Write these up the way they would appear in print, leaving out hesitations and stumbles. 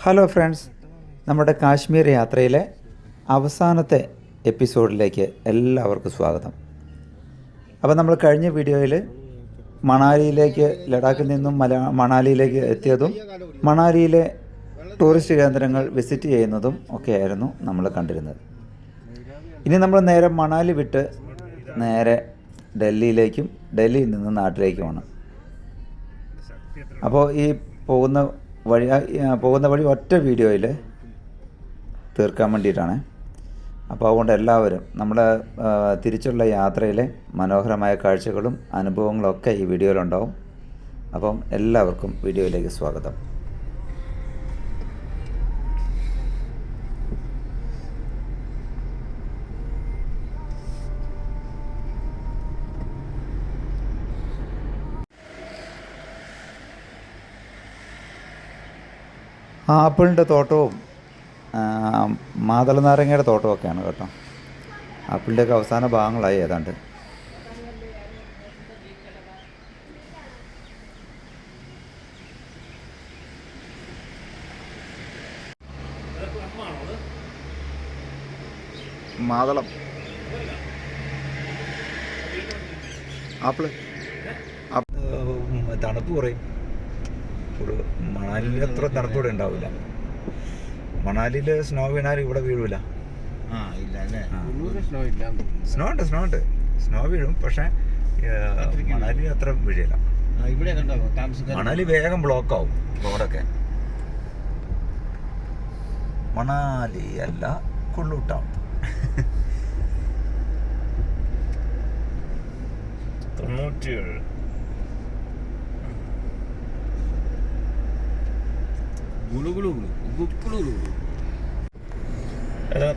Hello friends, നമ്മുടെ കാശ്മീർ യാത്രയിലെ അവസാനത്തെ എപ്പിസോഡിലേക്ക് എല്ലാവർക്കും സ്വാഗതം. അപ്പോൾ നമ്മൾ കഴിഞ്ഞ വീഡിയോയിൽ മണാലിയിലേക്ക്, ലഡാക്കിൽ നിന്നും മണാലിയിലേക്ക് എത്തിയതും മണാലിയിലെ ടൂറിസ്റ്റ് കേന്ദ്രങ്ങൾ വിസിറ്റ് ചെയ്യുന്നതും ഒക്കെയായിരുന്നു നമ്മൾ കണ്ടിരുന്നത്. ഇനി നമ്മൾ നേരെ മണാലി വിട്ട് നേരെ ഡൽഹിയിലേക്കും ഡൽഹിയിൽ നിന്ന് നാട്ടിലേക്കുമാണ്. അപ്പോൾ ഈ പോകുന്ന വഴി ഒറ്റ വീഡിയോയിൽ തീർക്കാൻ വേണ്ടിയിട്ടാണ്. അപ്പോൾ അതുകൊണ്ട് എല്ലാവരും നമ്മുടെ തിരിച്ചുള്ള യാത്രയിലെ മനോഹരമായ കാഴ്ചകളും അനുഭവങ്ങളും ഒക്കെ ഈ വീഡിയോയിലുണ്ടാവും. അപ്പം എല്ലാവർക്കും വീഡിയോയിലേക്ക് സ്വാഗതം. ആപ്പിളിൻ്റെ തോട്ടവും മാതള നാരങ്ങയുടെ തോട്ടമൊക്കെയാണ് കേട്ടോ. ആപ്പിളിൻ്റെയൊക്കെ അവസാന ഭാഗങ്ങളായി ഏതാണ്ട്. മാതളം ആപ്പിള് തണുപ്പ് കുറയും. മണാലിയിൽ അത്ര തണുപ്പോടെ ഉണ്ടാവില്ല. മണാലിയിൽ സ്നോ വീണാൽ ഇവിടെ വീഴൂല. സ്നോ വീഴും, പക്ഷെ മണാലി അത്ര വീഴില്ല. മണാലി വേഗം ബ്ലോക്ക് ആവും റോഡൊക്കെ. മണാലി അല്ല, കുള്ളു ടൗൺ. 97.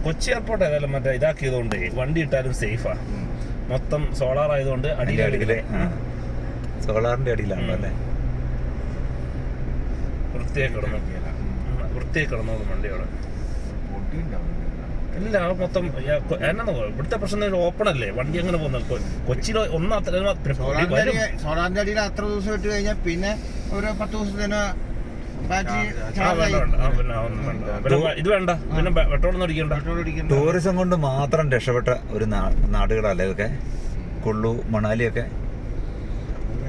കൊച്ചി എയർപോർട്ട് ഏതായാലും മറ്റേ ഇതാക്കിയതുകൊണ്ട് വണ്ടി ഇട്ടാലും സേഫാ. മൊത്തം സോളാർ ആയതുകൊണ്ട് അടിയിലെ സോളാറിന്റെ അടിയിലാണല്ലോ അല്ലേ. വൃത്തിയായി കിടന്നോളും വണ്ടിയോടെ. ഇല്ല, മൊത്തം എന്നാ ഇവിടുത്തെ പ്രശ്നം ഓപ്പൺ അല്ലേ, വണ്ടി അങ്ങനെ പോകുന്നത്. കൊച്ചിയിൽ സോളാറിന്റെ അടിയിൽ അത്ര ദിവസം ഇട്ട് കഴിഞ്ഞാൽ പിന്നെ ഒരു 10 ദിവസത്തിന് ഇത് വേണ്ട, പിന്നെ പെട്രോളൊന്നും അടിക്കണ്ട. ടൂറിസം കൊണ്ട് മാത്രം രക്ഷപ്പെട്ട ഒരു നാടുകളല്ലേ ഇതൊക്കെ. കുള്ളു, മണാലിയൊക്കെ.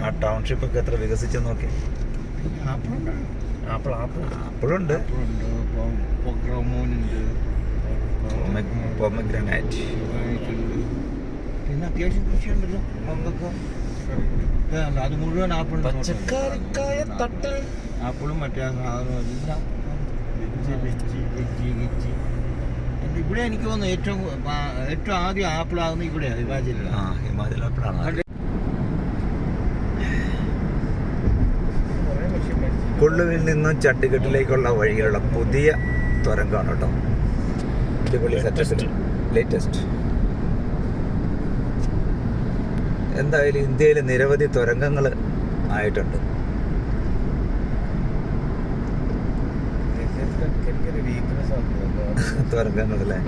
ആ ടൗൺഷിപ്പ് ഒക്കെ എത്ര വികസിച്ചെന്ന് നോക്കി. ആപ്പിളുണ്ട്, പൊമഗ്രാനൈറ്റ്, പിന്നെ അത്യാവശ്യം കൃഷിയുണ്ടല്ലോ. അത് മുഴുവൻ ആപ്പിൾ, പച്ചക്കറിക്കായ തട്ടിൽ ആപ്പിളും മറ്റേ സാധനവും എല്ലാം. ഇവിടെ എനിക്ക് തോന്നുന്നു ഏറ്റവും ആദ്യം ആപ്പിളാകുന്നത് ഇവിടെയാണ്, ഹിമാചലിലാണ്. ഹിമാചൽ ആപ്പിളാണ്. കുള്ളുവിൽ നിന്നും ചണ്ഡീഗഡിലേക്കുള്ള വഴിയിലുള്ള പുതിയ തുരങ്കമാണ് കേട്ടോ. അടിപൊളി സെറ്റപ്പ്, ലേറ്റസ്റ്റ്. എന്തായാലും ഇന്ത്യയിൽ നിരവധി തുരങ്കങ്ങൾ ആയിട്ടുണ്ട്. തുരങ്കങ്ങളല്ലേ.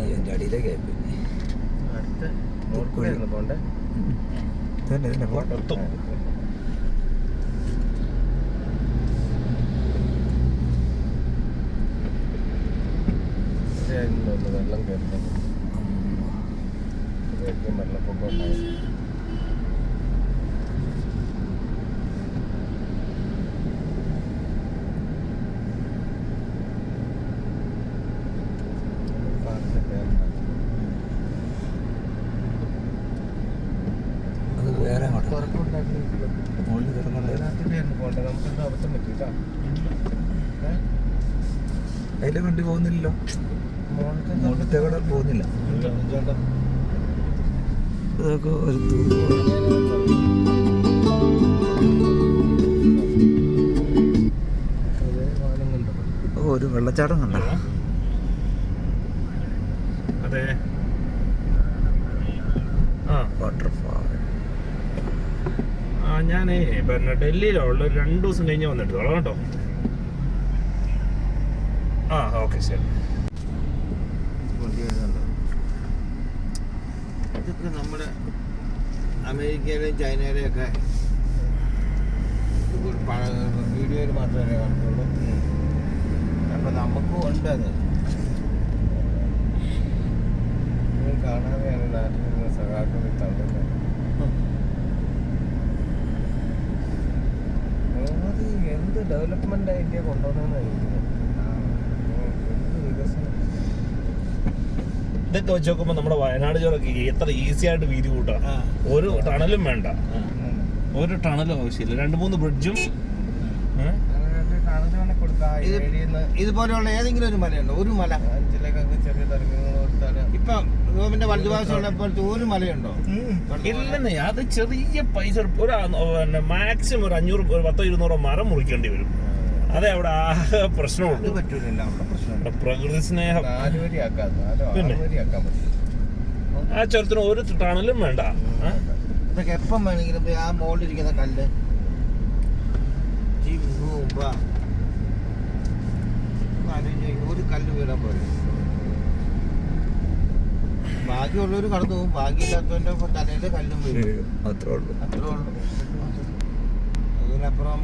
അതിന്റെ അടിയിലേക്ക് വെള്ളം കയറുന്നത് വെള്ളപ്പൊക്കം ഉണ്ടായി. അതിലെ വണ്ടി പോകുന്നില്ലല്ലോ, മുകളിലത്തെ കൂടെ പോകുന്നില്ല. ഇതൊക്കെ ഒരു വെള്ളച്ചാട്ടം കണ്ടോ? അതെ, വാട്ടർഫാൾ. ഞാൻ പിന്നെ ഡൽഹിയിലുള്ള 2 ദിവസം കഴിഞ്ഞ് വന്നിട്ട് കേട്ടോ. ആ ഓക്കെ ശരി. വണ്ടി വരുന്നുണ്ടോ? ഇതൊക്കെ നമ്മുടെ അമേരിക്കയിലെയും ചൈനയിലെയും ഒക്കെ വീഡിയോയിൽ മാത്രമേ കാണത്തുള്ളൂ. അപ്പം നമുക്കും ഉണ്ട് അത്. കാണാതെയാണ് നാട്ടിൽ നിന്ന് സഹാക്കളിൽ തള്ളുന്നത്. എന്ത് ഡെവലപ്മെന്റ് ഇന്ത്യ കൊണ്ടുവന്നെന്ന് വികസനം. ഇതൊക്കെ വെച്ച് നോക്കുമ്പോൾ നമ്മുടെ വയനാട് ചോറൊക്കെ എത്ര ഈസി ആയിട്ട് വീതി കൂട്ടാം. ഒരു ടണലും വേണ്ട, ഒരു ടണലും ആവശ്യമില്ല. 2-3 ബ്രിഡ്ജും ഇതുപോലെയുള്ള ഏതെങ്കിലും ഒരു മലയുണ്ടോ? ഒരു മല അഞ്ചിലേക്കൊക്കെ ചെറിയ തരംഗങ്ങൾ കൊടുത്താൽ ഇപ്പൊ ഗോവിന്റെ വലതുഭാഗത്തുള്ളപ്പോഴത്തെ ഒരു മലയുണ്ടോ? ഇല്ലെന്നേ. അത് ചെറിയ പൈസ ഒരു മാക്സിമം ഒരു 500-200 മരം മുറിക്കേണ്ടി വരും. അതെ അവിടെ ആകെ പ്രശ്നമുള്ളൂ. പ്രകൃതി സ്നേഹം. പിന്നെ ആ ചുരത്തിന് ഒരു ടണലും വേണ്ട. ഇതൊക്കെ എപ്പം വേണമെങ്കിലും ആ മോളിലിരിക്കുന്ന കല്ല് ഒരു കല്ല് വീഴാൻ പോലെ. ഭാഗ്യമുള്ളവർ കടന്നു പോകും, ഭാഗ്യമില്ലാത്തവന്റെ തലയിലെ കല്ലും വീഴും. അത്രേ ഉള്ളൂ. അതിനപ്പുറം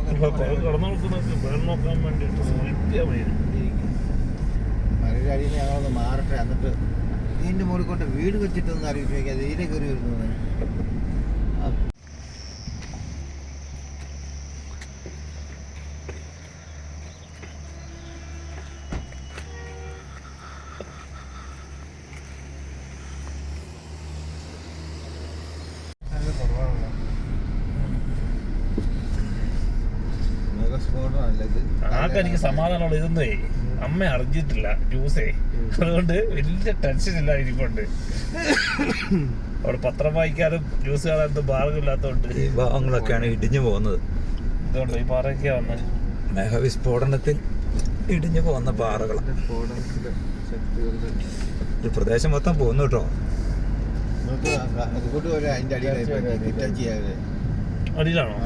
മലയുടെ അടിയിൽ ഞങ്ങളൊന്ന് മാറട്ടെ, എന്നിട്ട് ഇതിന്റെ മുകളിൽ കൊണ്ട് വീട് വെച്ചിട്ടൊന്ന് അറിയിച്ചു നോക്കിയാൽ ഇതിലെ കയറി വരുന്നത്. ആകെ എനിക്ക് സമാധാനമുള്ള ഇതൊന്നേ അമ്മ അറിഞ്ഞിട്ടില്ല ജ്യൂസേ, അതുകൊണ്ട് വലിയ ടെൻഷൻ ഇല്ല. ഇരിപ്പുണ്ട് അവിടെ പത്രം വായിക്കാനും ജ്യൂസ് കാണാനും ഭാഗമില്ലാത്തതുകൊണ്ട് ഈ ഭാഗങ്ങളൊക്കെയാണ് ഇടിഞ്ഞു പോകുന്നത്. ഇതുകൊണ്ട് ഈ പാറയൊക്കെ വന്നത് മേഘവിസ്ഫോടനത്തിൽ ഇടിഞ്ഞു പോകുന്ന പാറകൾ. ഈ പ്രദേശം മൊത്തം പോകുന്നു കേട്ടോ. അടിയിലാണോ?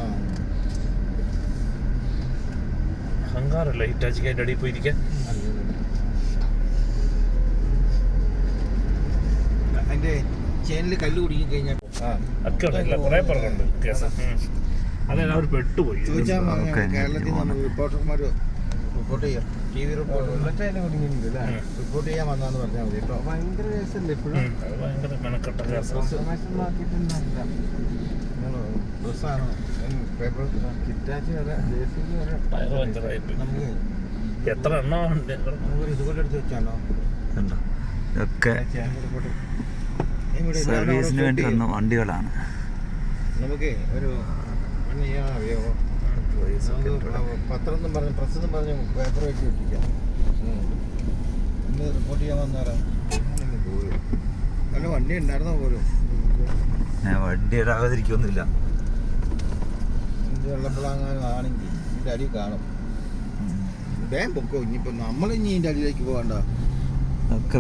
അഹങ്കാരല്ല ഹിറ്റാച്ചിക്ക് അതിൻ്റെ അടിയിൽ പോയിരിക്കാൻ. അതിന്റെ ചേനല് കല്ല് കുടുങ്ങി കഴിഞ്ഞാൽ ഒക്കെ ഉണ്ട്, കുറെ പേർക്കുണ്ട് കേസ്. അതെ, അവർ പെട്ടുപോയി. കേരളത്തിൽ നിന്ന് റിപ്പോർട്ടർമാർ റിപ്പോർട്ട് ചെയ്യാം, TV റിപ്പോർട്ട് ചെയ്യാൻ വന്നാന്ന് പറഞ്ഞാൽ മതി കേട്ടോ. ഭയങ്കര കേസല്ലേ ഇപ്പോഴും, ഭയങ്കര മെനക്കെട്ട കേസാണ്. ബസ്സാണ് പേപ്പർ കിറ്റാച്ചി വരെ ജേസിബി വരെ ടയർ പഞ്ചറായിട്ട് നമുക്ക് എത്ര എണ്ണമാണ് നമുക്കൊരു ഇതുപോലെ എടുത്ത് വെച്ചാലോ? ഇതൊക്കെ സർവീസിന് വേണ്ടി വന്ന വണ്ടികളാണ്. നമുക്ക് ഒരു അറിയോ, പത്രം എന്നും പറഞ്ഞ് പ്രസ് എന്നും പറഞ്ഞ് പേപ്പർ വെച്ച് വെച്ചിരിക്കാം. ഇന്ന് റിപ്പോർട്ട് ചെയ്യാൻ വന്നാലോ പോരും. അല്ല വണ്ടി ഉണ്ടായിരുന്നോ പോലും. വണ്ടി ഇടാകാതിരിക്കൊന്നുമില്ല. വെള്ളപ്പിളാങ്ങാനും ആണെങ്കിൽ ഇതിൻ്റെ അടി കാണും. വേഗം പൊക്കോ, ഇനിയിപ്പോൾ നമ്മളിനി ഇതിൻ്റെ അടിയിലേക്ക് പോകണ്ട. ഒക്കെ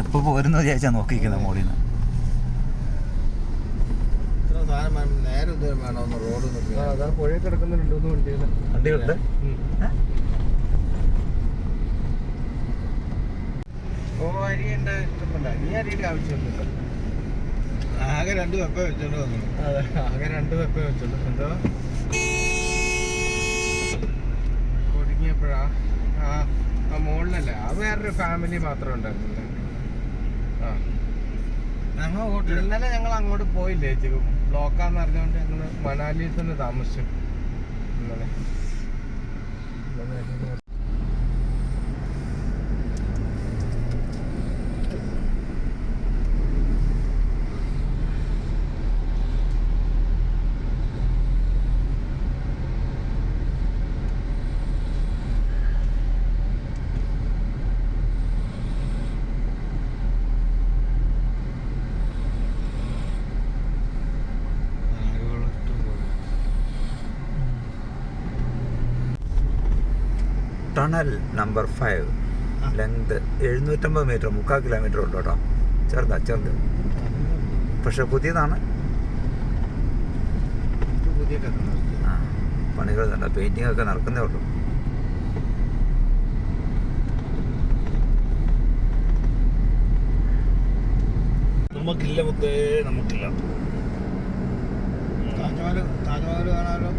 എപ്പോൾ പോരുന്ന വിചാരിച്ചാൽ നോക്കിയിരിക്കുന്നത് മോളിൽ നിന്ന്. ഇത്ര സാധനം നേരെ ദൂരം വേണമെന്ന് റോഡ് നോക്കി. അതാണ് പുഴയിൽ കിടക്കുന്ന 2-3 വണ്ടികളുണ്ട്. അരിയുണ്ട്, ഇഷ്ടപ്പെട്ട ഇനി അരിയുടെ ആവശ്യമൊന്നുമില്ല. ആകെ 2 വെപ്പ വെച്ചോണ്ട് വന്നു. അതെ, ആകെ 2 വെപ്പ വെച്ചോണ്ട്. എന്തോ കുടുങ്ങിയപ്പോഴാ ആ മുകളിലല്ലേ, ആ വേറൊരു ഫാമിലി മാത്രം ഉണ്ടായിരുന്നില്ല. ഇന്നലെ ഞങ്ങൾ അങ്ങോട്ട് പോയില്ലേ ചേച്ചി, ബ്ലോക്കാന്ന് അറിഞ്ഞുകൊണ്ട് ഞങ്ങൾ മണാലിയിൽ തന്നെ താമസിച്ചു ഇന്നലെ. Tunnel number 5 length 750 metre, 3/4 kilometre ഉണ്ട് കേട്ടോ. ചെറുത് പക്ഷെ പുതിയതാണ്. പണികൾ തന്നെ, പെയിന്റിംഗ് ഒക്കെ നടക്കുന്നേ ഉള്ളൂ. നമുക്കില്ല മുത്തേ, നമുക്കില്ല. താജ്മഹൽ കാണാമല്ലോ.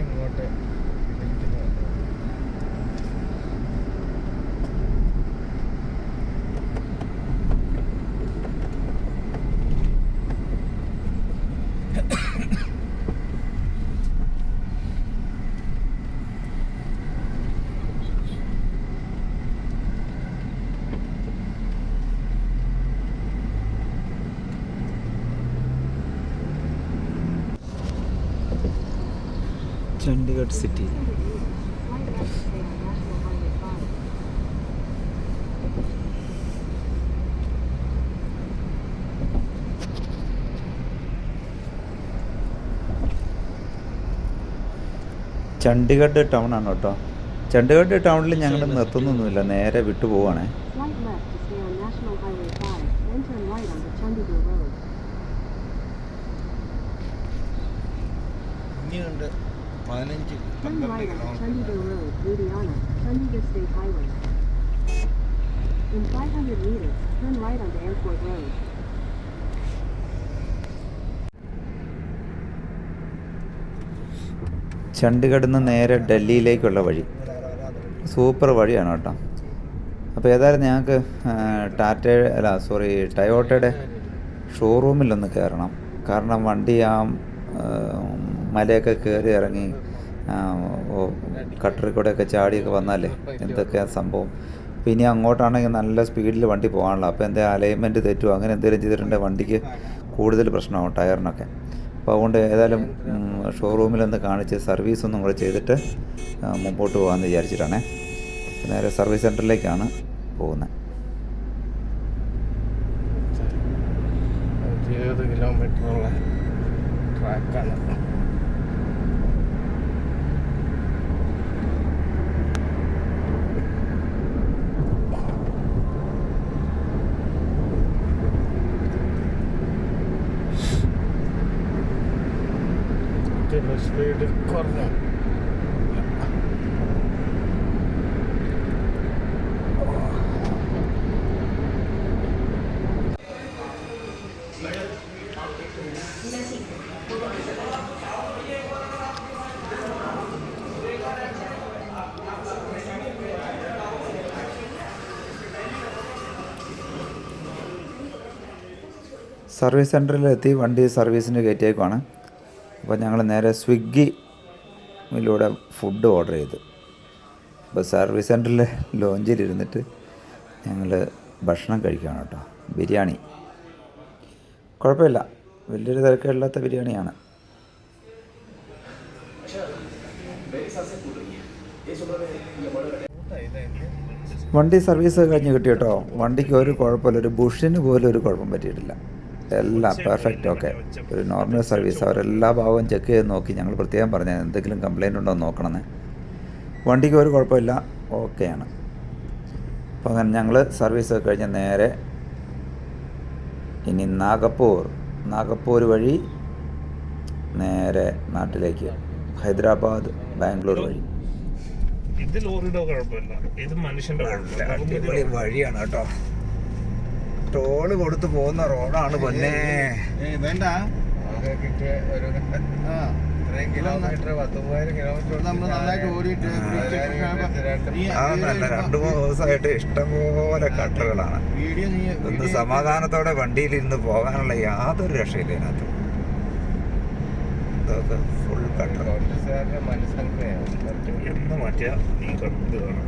ഇങ്ങോട്ട് ചണ്ഡീഗഡ് സിറ്റി. ചണ്ഡീഗഡ് ടൗൺ ആണ് കേട്ടോ. ചണ്ഡീഗഡ് ടൗണിൽ ഞങ്ങൾ നിർത്തുന്നൊന്നുമില്ല, നേരെ വിട്ടു പോവാണേ. ഇനിയുണ്ട് 15-12 ചണ്ഡീഗഡിൽ നിന്ന് നേരെ ഡൽഹിയിലേക്കുള്ള വഴി സൂപ്പർ വഴിയാണ് കേട്ടോ. അപ്പോൾ ഏതായാലും ഞങ്ങൾക്ക് ടയോട്ടയുടെ ഷോറൂമിലൊന്ന് കയറണം. കാരണം വണ്ടി ആ മലയൊക്കെ കയറി ഇറങ്ങി കട്ടറിൽ കൂടെയൊക്കെ ചാടിയൊക്കെ വന്നാലേ എന്തൊക്കെയാണ് സംഭവം. അപ്പോൾ ഇനി അങ്ങോട്ടാണെങ്കിൽ നല്ല സ്പീഡിൽ വണ്ടി പോകാനുള്ള, അപ്പോൾ എന്തെങ്കിലും അലൈൻമെൻറ്റ് തെറ്റുമോ അങ്ങനെ എന്തെങ്കിലും ചെയ്തിട്ടുണ്ടെങ്കിൽ വണ്ടിക്ക് കൂടുതൽ പ്രശ്നമാവും ടയറിനൊക്കെ. അപ്പോൾ അതുകൊണ്ട് ഏതായാലും ഷോറൂമിലൊന്ന് കാണിച്ച് സർവീസ് ഒന്നും കൂടെ ചെയ്തിട്ട് മുമ്പോട്ട് പോകാമെന്ന് വിചാരിച്ചിട്ടാണേ. നേരെ സർവീസ് സെൻറ്ററിലേക്കാണ് പോകുന്നത്. 20 കിലോമീറ്ററുള്ള ട്രാക്കാണ്. സ്പീഡ് കുറഞ്ഞു. സർവീസ് സെൻറ്ററിലെത്തി വണ്ടി സർവീസിന് കയറ്റിയേക്കുവാണ്. അപ്പോൾ ഞങ്ങൾ നേരെ സ്വിഗ്ഗിയിലൂടെ ഫുഡ് ഓർഡർ ചെയ്തു. അപ്പോൾ സർവീസ് സെൻറ്ററിൽ ലോഞ്ചിലിരുന്നിട്ട് ഞങ്ങൾ ഭക്ഷണം കഴിക്കുകയാണ് കേട്ടോ. ബിരിയാണി കുഴപ്പമില്ല, വലിയൊരു തിരക്കില്ലാത്ത ബിരിയാണിയാണ്. വണ്ടി സർവീസ് കഴിഞ്ഞ് കിട്ടി കേട്ടോ. വണ്ടിക്ക് ഒരു കുഴപ്പമില്ല, ഒരു ബുഷിന് പോലും ഒരു കുഴപ്പം പറ്റിയിട്ടില്ല. എല്ലാം പെർഫെക്റ്റ്. ഓക്കെ, ഒരു നോർമൽ സർവീസ്. അവരെല്ലാ ഭാഗവും ചെക്ക് ചെയ്ത് നോക്കി. ഞങ്ങൾ പ്രത്യേകം പറഞ്ഞത് എന്തെങ്കിലും കംപ്ലയിൻ്റ് ഉണ്ടോ എന്ന് നോക്കണമെന്ന്. വണ്ടിക്ക് ഒരു കുഴപ്പമില്ല, ഓക്കെയാണ്. അപ്പോൾ അങ്ങനെ ഞങ്ങൾ സർവീസ് കഴിഞ്ഞ് നേരെ ഇനി നാഗപ്പൂർ വഴി നേരെ നാട്ടിലേക്ക്, ഹൈദരാബാദ് ബാംഗ്ലൂർ വഴി. ഇത് ലോറിയുടെ കുഴപ്പമില്ല, ഇത് മനുഷ്യന്റെ അടിപൊളി വഴിയാണ് കേട്ടോ. ടോള് കൊടുത്ത് പോകുന്ന റോഡാണ് പൊന്നെ. വേണ്ട കിലോമീറ്റർ 10,000 കിലോമീറ്റർ നമ്മൾ നന്നായിട്ട് ഓടിയിട്ട് 2-3 ദിവസമായിട്ട് ഇഷ്ടംപോലെ കട്ടറുകളാണ്. ഒന്ന് സമാധാനത്തോടെ വണ്ടിയിലിരുന്ന് പോകാനുള്ള യാതൊരു രക്ഷയില്ല ഇതിനകത്ത്. ഇതൊക്കെ ഫുൾ കട്ടർ. എന്ന് മാറ്റിയാ ഈ ഇത് വേണം.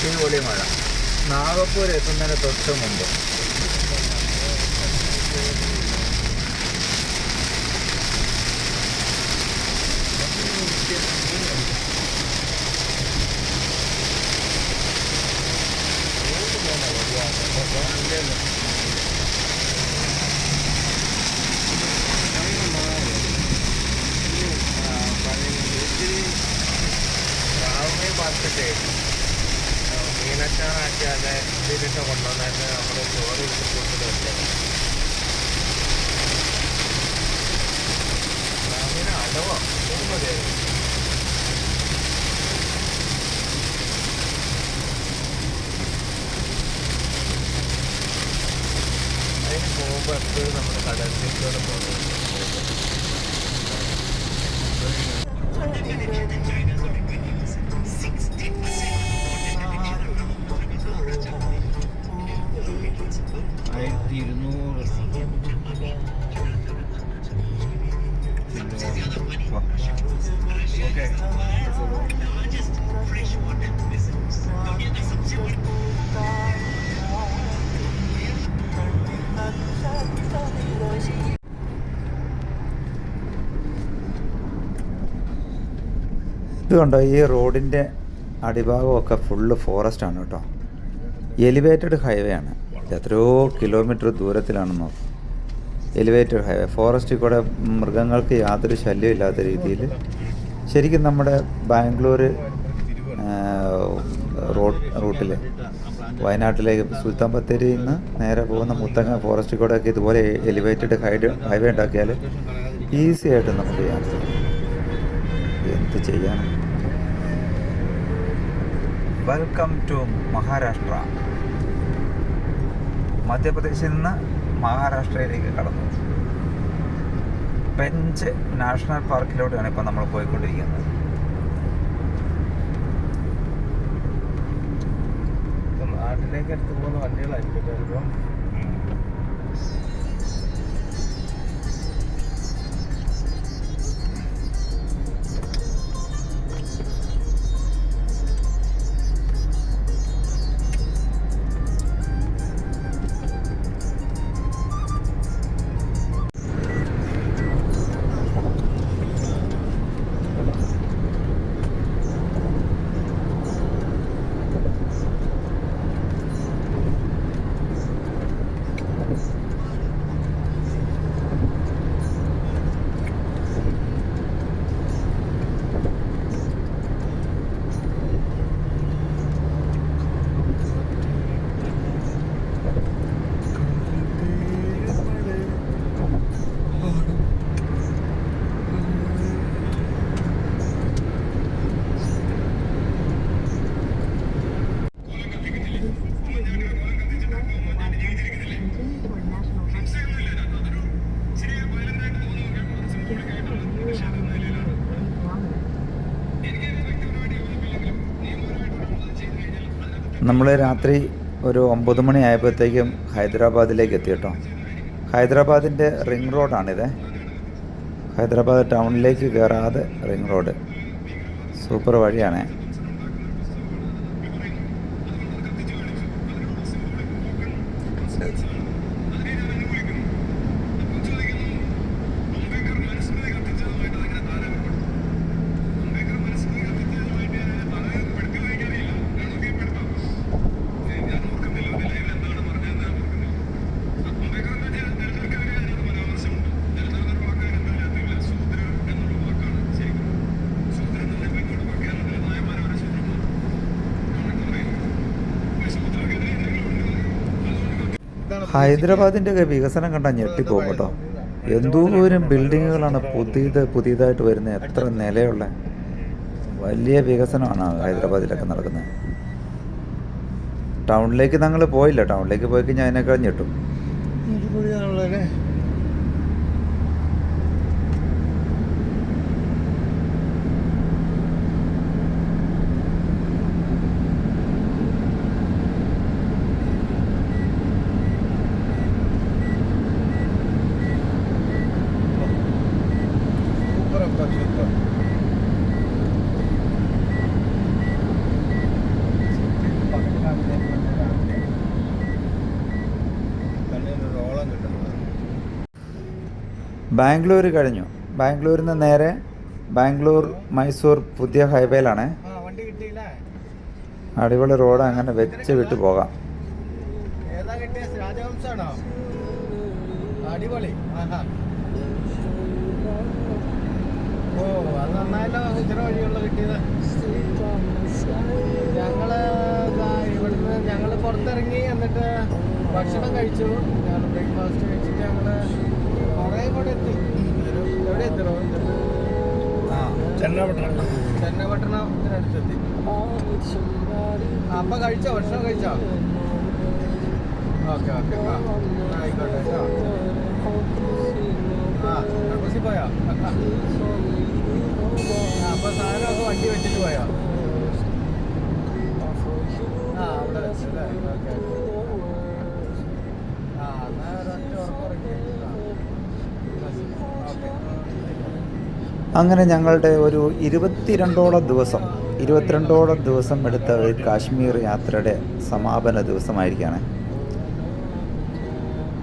അടിപൊളി മഴ. നാഗപ്പൂർ എത്തുന്നതിന് തൊട്ട് മുമ്പ് मीनाचा വണ്ടിയിലിട്ട് കൊണ്ടുവന്നിട്ട് നമ്മൾ ലോറി കൊണ്ടുവന്നിട്ട് വെച്ചേക്കാം. അങ്ങനെ അടവോ മതിയായിരുന്നു. അതിന് പോകുമ്പോൾ എപ്പോഴും നമ്മൾ കടലിലേക്കൂടെ പോകുന്നത്. ഇത് കണ്ടോ, ഈ റോഡിൻ്റെ അടിഭാഗമൊക്കെ ഫുള്ള് ഫോറസ്റ്റാണ് കേട്ടോ. എലിവേറ്റഡ് ഹൈവേ ആണ്. എത്രയോ കിലോമീറ്റർ ദൂരത്തിലാണെന്നോ എലിവേറ്റഡ് ഹൈവേ. ഫോറസ്റ്റിൽ കൂടെ മൃഗങ്ങൾക്ക് യാതൊരു ശല്യമില്ലാത്ത രീതിയിൽ ശരിക്കും നമ്മുടെ ബാംഗ്ലൂർ റൂട്ടിൽ വയനാട്ടിലേക്ക് സുൽത്താൻ ബത്തേരിയിൽ നിന്ന് നേരെ പോകുന്ന മുത്തങ്ങ ഫോറസ്റ്റിൽ കൂടെയൊക്കെ ഇതുപോലെ എലിവേറ്റഡ് ഹൈവേ ഉണ്ടാക്കിയാൽ ഈസി ആയിട്ട് നമുക്ക് ചെയ്യാൻ പറ്റും. എന്ത് ചെയ്യാനാണ്. Welcome to Maharashtra. മധ്യപ്രദേശിൽ നിന്ന് മഹാരാഷ്ട്രയിലേക്ക് കടന്നു. പെഞ്ച് നാഷണൽ പാർക്കിലൂടെയാണ് ഇപ്പോൾ നമ്മൾ പോയിക്കൊണ്ടിരിക്കുന്നത്. നാട്ടിലേക്ക് എടുത്ത് പോകുന്ന വണ്ടികളായിരിക്കും ചിലപ്പം. നമ്മൾ രാത്രി ഒരു 9 മണി ആയപ്പോഴത്തേക്കും ഹൈദരാബാദിലേക്ക് എത്തി കേട്ടോ. ഹൈദരാബാദിൻ്റെ റിംഗ് റോഡാണിത്. ഹൈദരാബാദ് ടൗണിലേക്ക് കയറാതെ റിംഗ് റോഡ് സൂപ്പർ വഴിയാണ്. ഹൈദരാബാദിൻ്റെ ഒക്കെ വികസനം കണ്ടാൽ ഞെട്ടിപ്പോകും കേട്ടോ. എന്തോരം ബിൽഡിങ്ങുകളാണ് പുതിയതായിട്ട് വരുന്നത്. എത്ര നിലയുള്ള വലിയ വികസനമാണ് ഹൈദരാബാദിലൊക്കെ നടക്കുന്നത്. ടൗണിലേക്ക് ഞങ്ങൾ പോയില്ല. ടൗണിലേക്ക് പോയി കഴിഞ്ഞാൽ അതിനേക്കാൾ ഞെട്ടും. ബാംഗ്ലൂർ കഴിഞ്ഞു. ബാംഗ്ലൂരിൽ നിന്ന് നേരെ ബാംഗ്ലൂർ മൈസൂർ പുതിയ ഹൈവേയിലാണ്. അടിപൊളി റോഡ്, അങ്ങനെ വെച്ച് വിട്ട് പോകാം. ഓ അത് നന്നായല്ലോ. ഇത്ര വഴിയുള്ള കിട്ടിയത്. ഞങ്ങള് ഇവിടുന്ന് പുറത്തിറങ്ങി എന്നിട്ട് ഭക്ഷണം കഴിച്ചു. ഞങ്ങൾ ബ്രേക്ക്ഫാസ്റ്റ് കഴിച്ചിട്ട് ഞങ്ങള് കുറേ കൂടെ എത്തി. എവിടെ എത്തി? ചെന്നപട്ടണത്തിനടുത്തെത്തി. അപ്പൊ കഴിച്ചോ? ഭക്ഷണം കഴിച്ചോ? Okay okay. ആയിക്കോട്ടെ കേട്ടോ. ബസ്സിൽ പോയോ? അപ്പൊ സാധനമൊക്കെ വണ്ടി വെച്ചിട്ട് പോയോ? അവിടെ വെച്ചല്ലേ? ഓക്കെ. എന്നാൽ ഒരൊറ്റ ഉറപ്പിറക്കി. ഓക്കെ. അങ്ങനെ ഞങ്ങളുടെ ഒരു 22ഓളം ദിവസം എടുത്ത ഒരു കാശ്മീർ യാത്രയുടെ സമാപന ദിവസമായിരിക്കുകയാണ്.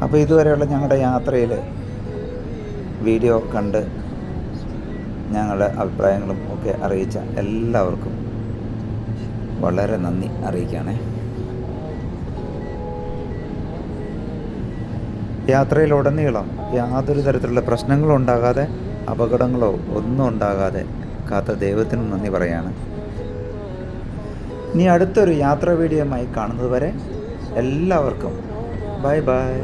അപ്പോൾ ഇതുവരെയുള്ള ഞങ്ങളുടെ യാത്രയിൽ വീഡിയോ കണ്ട് ഞങ്ങളുടെ അഭിപ്രായങ്ങളും ഒക്കെ അറിയിച്ച എല്ലാവർക്കും വളരെ നന്ദി അറിയിക്കുകയാണ്. യാത്രയിലുടനീളം യാതൊരു തരത്തിലുള്ള പ്രശ്നങ്ങളും ഉണ്ടാകാതെ അപകടങ്ങളോ ഒന്നും ഉണ്ടാകാതെ കാത്ത ദൈവത്തിനും നന്ദി പറയാണ്. ഇനി അടുത്തൊരു യാത്രാ വീഡിയോയുമായി കാണുന്നത് വരെ എല്ലാവർക്കും ബൈ ബൈ.